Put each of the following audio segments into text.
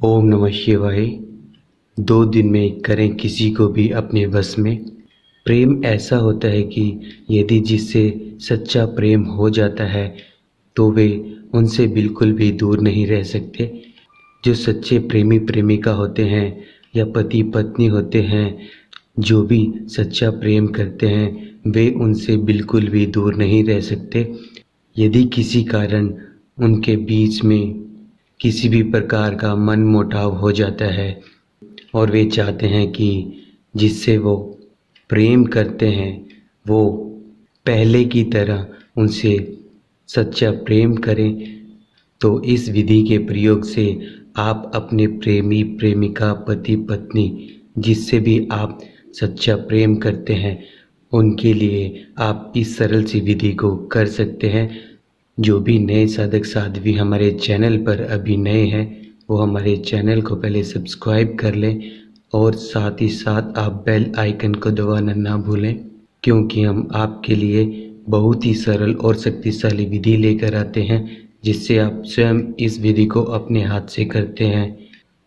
ओम नमः शिवाय। 2 दिन में करें किसी को भी अपने बस में। प्रेम ऐसा होता है कि यदि जिससे सच्चा प्रेम हो जाता है तो वे उनसे बिल्कुल भी दूर नहीं रह सकते। जो सच्चे प्रेमी प्रेमिका होते हैं या पति पत्नी होते हैं, जो भी सच्चा प्रेम करते हैं वे उनसे बिल्कुल भी दूर नहीं रह सकते। यदि किसी कारण उनके बीच में किसी भी प्रकार का मनमुटाव हो जाता है और वे चाहते हैं कि जिससे वो प्रेम करते हैं वो पहले की तरह उनसे सच्चा प्रेम करें, तो इस विधि के प्रयोग से आप अपने प्रेमी प्रेमिका पति पत्नी जिससे भी आप सच्चा प्रेम करते हैं उनके लिए आप इस सरल सी विधि को कर सकते हैं। जो भी नए साधक साध्वी हमारे चैनल पर अभी नए हैं वो हमारे चैनल को पहले सब्सक्राइब कर लें और साथ ही साथ आप बेल आइकन को दबाना ना भूलें, क्योंकि हम आपके लिए बहुत ही सरल और शक्तिशाली विधि लेकर आते हैं जिससे आप स्वयं इस विधि को अपने हाथ से करते हैं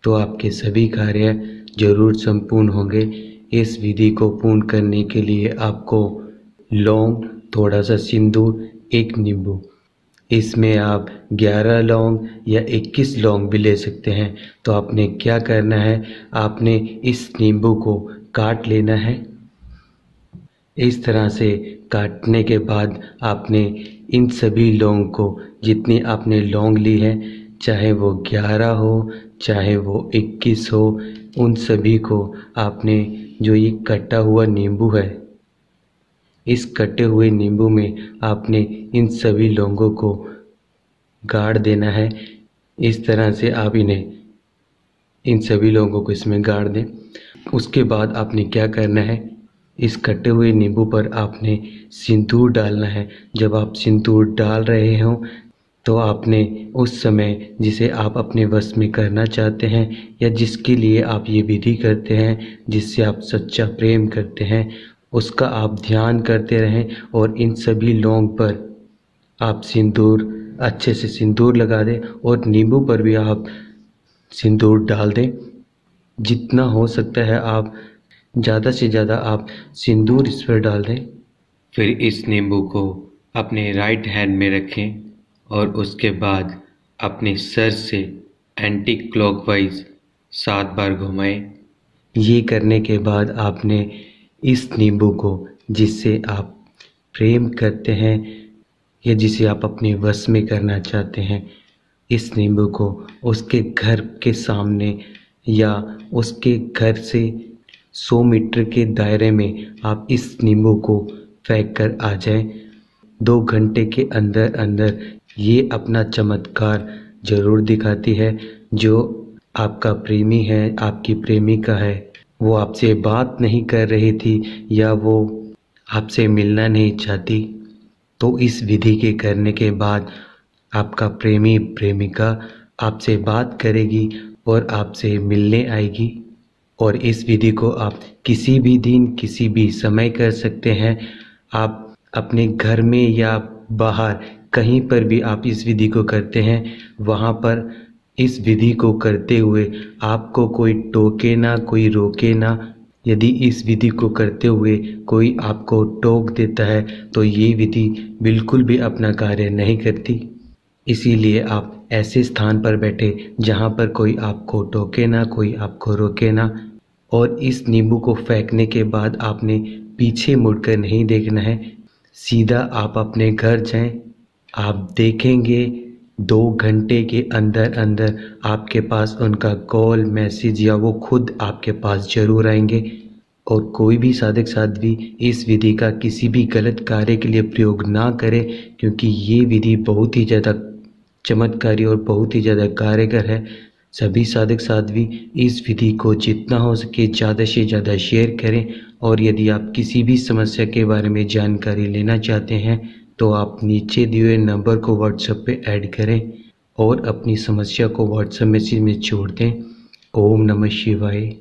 तो आपके सभी कार्य जरूर संपूर्ण होंगे। इस विधि को पूर्ण करने के लिए आपको लौंग, थोड़ा सा सिंदूर, एक नींबू, इसमें आप 11 लौंग या 21 लौंग भी ले सकते हैं। तो आपने क्या करना है, आपने इस नींबू को काट लेना है। इस तरह से काटने के बाद आपने इन सभी लौंग को, जितनी आपने लौंग ली है, चाहे वो 11 हो चाहे वो 21 हो, उन सभी को आपने, जो ये कटा हुआ नींबू है, इस कटे हुए नींबू में आपने इन सभी लौंगों को गाड़ देना है। इस तरह से आप इन सभी लौंगों को इसमें गाड़ दें। उसके बाद आपने क्या करना है, इस कटे हुए नींबू पर आपने सिंदूर डालना है। जब आप सिंदूर डाल रहे हों तो आपने उस समय जिसे आप अपने वश में करना चाहते हैं या जिसके लिए आप ये विधि करते हैं, जिससे आप सच्चा प्रेम करते हैं, उसका आप ध्यान करते रहें और इन सभी लौंग पर आप सिंदूर, अच्छे से सिंदूर लगा दें और नींबू पर भी आप सिंदूर डाल दें। जितना हो सकता है आप ज़्यादा से ज़्यादा आप सिंदूर इस पर डाल दें। फिर इस नींबू को अपने राइट हैंड में रखें और उसके बाद अपने सर से एंटी क्लॉकवाइज 7 बार घुमाएं। ये करने के बाद आपने इस नींबू को, जिससे आप प्रेम करते हैं या जिसे आप अपने वश में करना चाहते हैं, इस नींबू को उसके घर के सामने या उसके घर से 100 मीटर के दायरे में आप इस नींबू को फेंक कर आ जाएं। 2 घंटे के अंदर अंदर ये अपना चमत्कार जरूर दिखाती है। जो आपका प्रेमी है, आपकी प्रेमिका है, वो आपसे बात नहीं कर रही थी या वो आपसे मिलना नहीं चाहती, तो इस विधि के करने के बाद आपका प्रेमी प्रेमिका आपसे बात करेगी और आपसे मिलने आएगी। और इस विधि को आप किसी भी दिन किसी भी समय कर सकते हैं। आप अपने घर में या बाहर कहीं पर भी आप इस विधि को करते हैं, वहाँ पर इस विधि को करते हुए आपको कोई टोके ना, कोई रोके ना। यदि इस विधि को करते हुए कोई आपको टोक देता है तो ये विधि बिल्कुल भी अपना कार्य नहीं करती। इसीलिए आप ऐसे स्थान पर बैठे जहाँ पर कोई आपको टोके ना, कोई आपको रोके ना। और इस नींबू को फेंकने के बाद आपने पीछे मुड़कर नहीं देखना है, सीधा आप अपने घर जाएं। आप देखेंगे 2 घंटे के अंदर अंदर आपके पास उनका कॉल, मैसेज या वो खुद आपके पास जरूर आएंगे। और कोई भी साधक साध्वी इस विधि का किसी भी गलत कार्य के लिए प्रयोग ना करे, क्योंकि ये विधि बहुत ही ज़्यादा चमत्कारी और बहुत ही ज़्यादा कारगर है। सभी साधक साध्वी इस विधि को जितना हो सके ज़्यादा से ज़्यादा शेयर करें। और यदि आप किसी भी समस्या के बारे में जानकारी लेना चाहते हैं तो आप नीचे दिए हुए नंबर को व्हाट्सएप पे ऐड करें और अपनी समस्या को व्हाट्सएप मैसेज में छोड़ दें। ओम नमः शिवाय।